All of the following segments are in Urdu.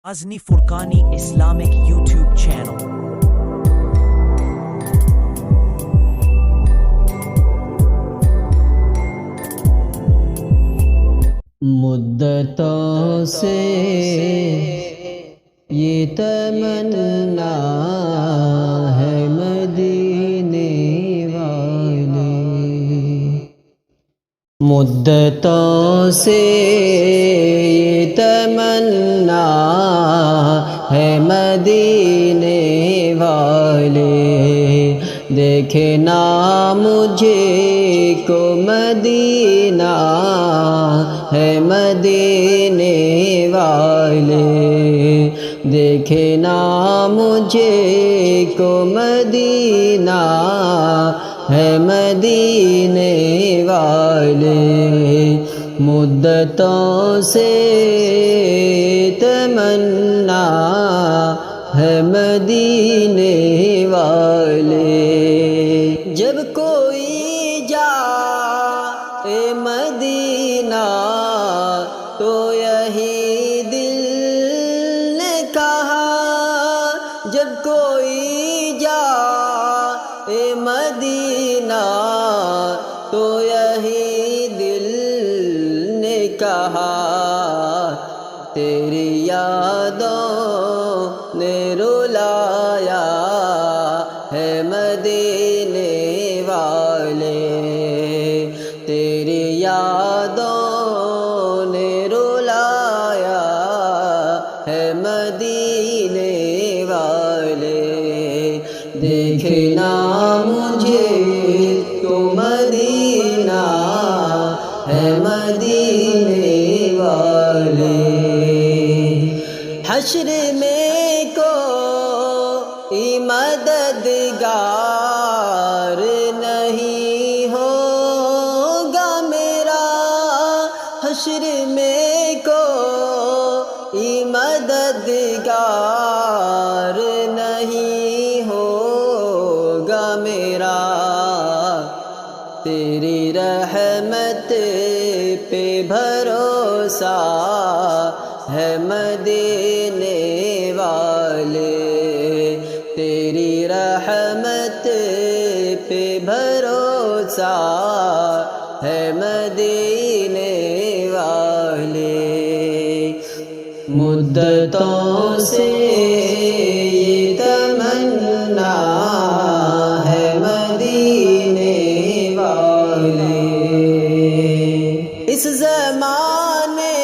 Azni Furqani Islamic YouTube channel. مدتوں سے یہ تمنا ہے مدینے والے، مدتوں سے یہ تمنا ہے مدینے والے، دیکھنا مجھے کو مدینہ ہے مدینے والے، دیکھنا مجھے کو مدینہ ہے مدینے والے، مدتوں سے تمنا ہے مدینے والے، جب کوئی جائے مدینہ تو یہی دل نے کہا، جب کوئی جائے مدینہ تو یہی دل نے کہا، تیری یادوں نے رلایا ہے مدینے والے، تیری یادوں نے رلایا ہے مدینے والے، دیکھنا مجھے تو مدینہ ہے مدینے والے، حشر میں کوئی مددگار نہیں ہوگا میرا، حشر میں کوئی مددگار نہیں ہوگا میرا، تیری رحمت پہ بھروسہ ہے مدینے والے، تیری رحمت پہ بھروسہ ہے مدینے والے، مدتوں سے یہ تمنا ہے مدینے والے، اس زمانے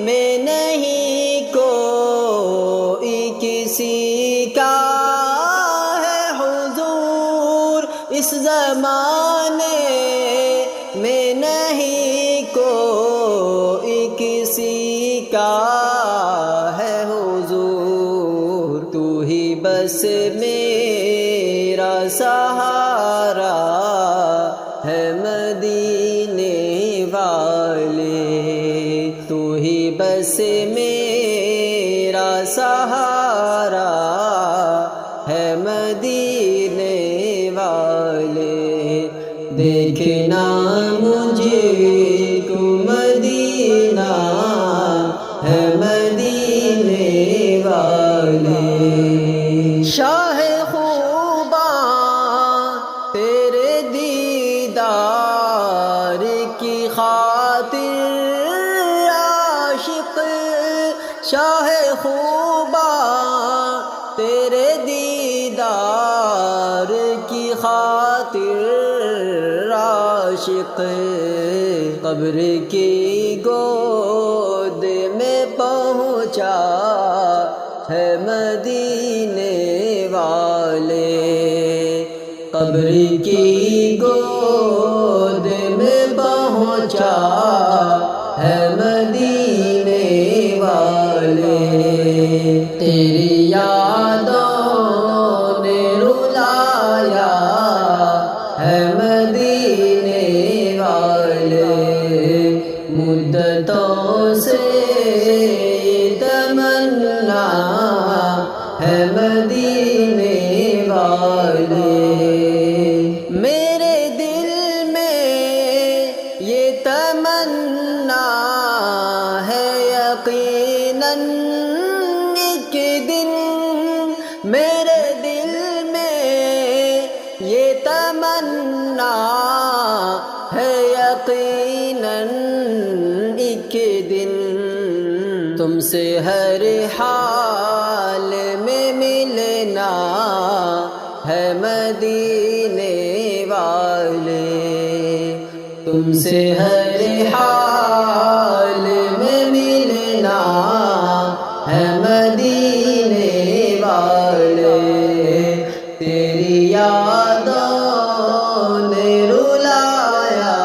میں نہیں کوئی کسی کا ہے حضور، اس زمانے میں نہیں کوئی کسی کا ہے حضور، تو ہی بس میرا سہارا ہے مدینے والے، تو ہی بس میرا سہارا ہے مدینے والے، دیکھنا مجھے کو مدینہ ہے مدینے والے، شاہ خوباں تیرے دیدار کی خاطر عاشق، شاہ خوباں تیرے دیدار کی خاطر عاشق، قبر کی گود میں پہنچا ہے مدینے والے، قبر کی گود میں پہنچا ہے مدینے والے، تیری یادوں نے رلایا ہے مدینے والے، مدتوں سے تمنا ہے مدینے والے، میرے دل میں یہ تمنا دن میرے دل میں یہ تمنا ہے یقیناً ایک دن تم سے ہر حال میں ملنا ہے مدینے والے، تم سے ہر حال میں ملنا ہے مدینے والے، تیری یادوں نے رلایا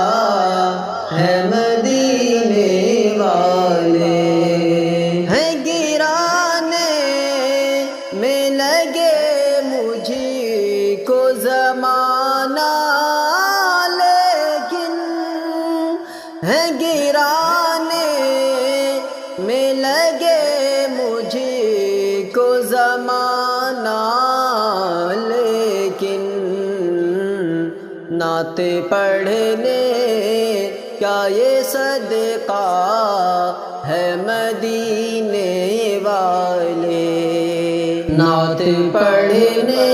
ہے مدینے والے، ہے گرانے میں لگے مجھے کو زمانہ لیکن، ہے گرانے میں لگے مجھے کو زمانہ لیکن، نعتیں پڑھنے کیا یہ صدقہ ہے مدینے والے، نعتیں پڑھنے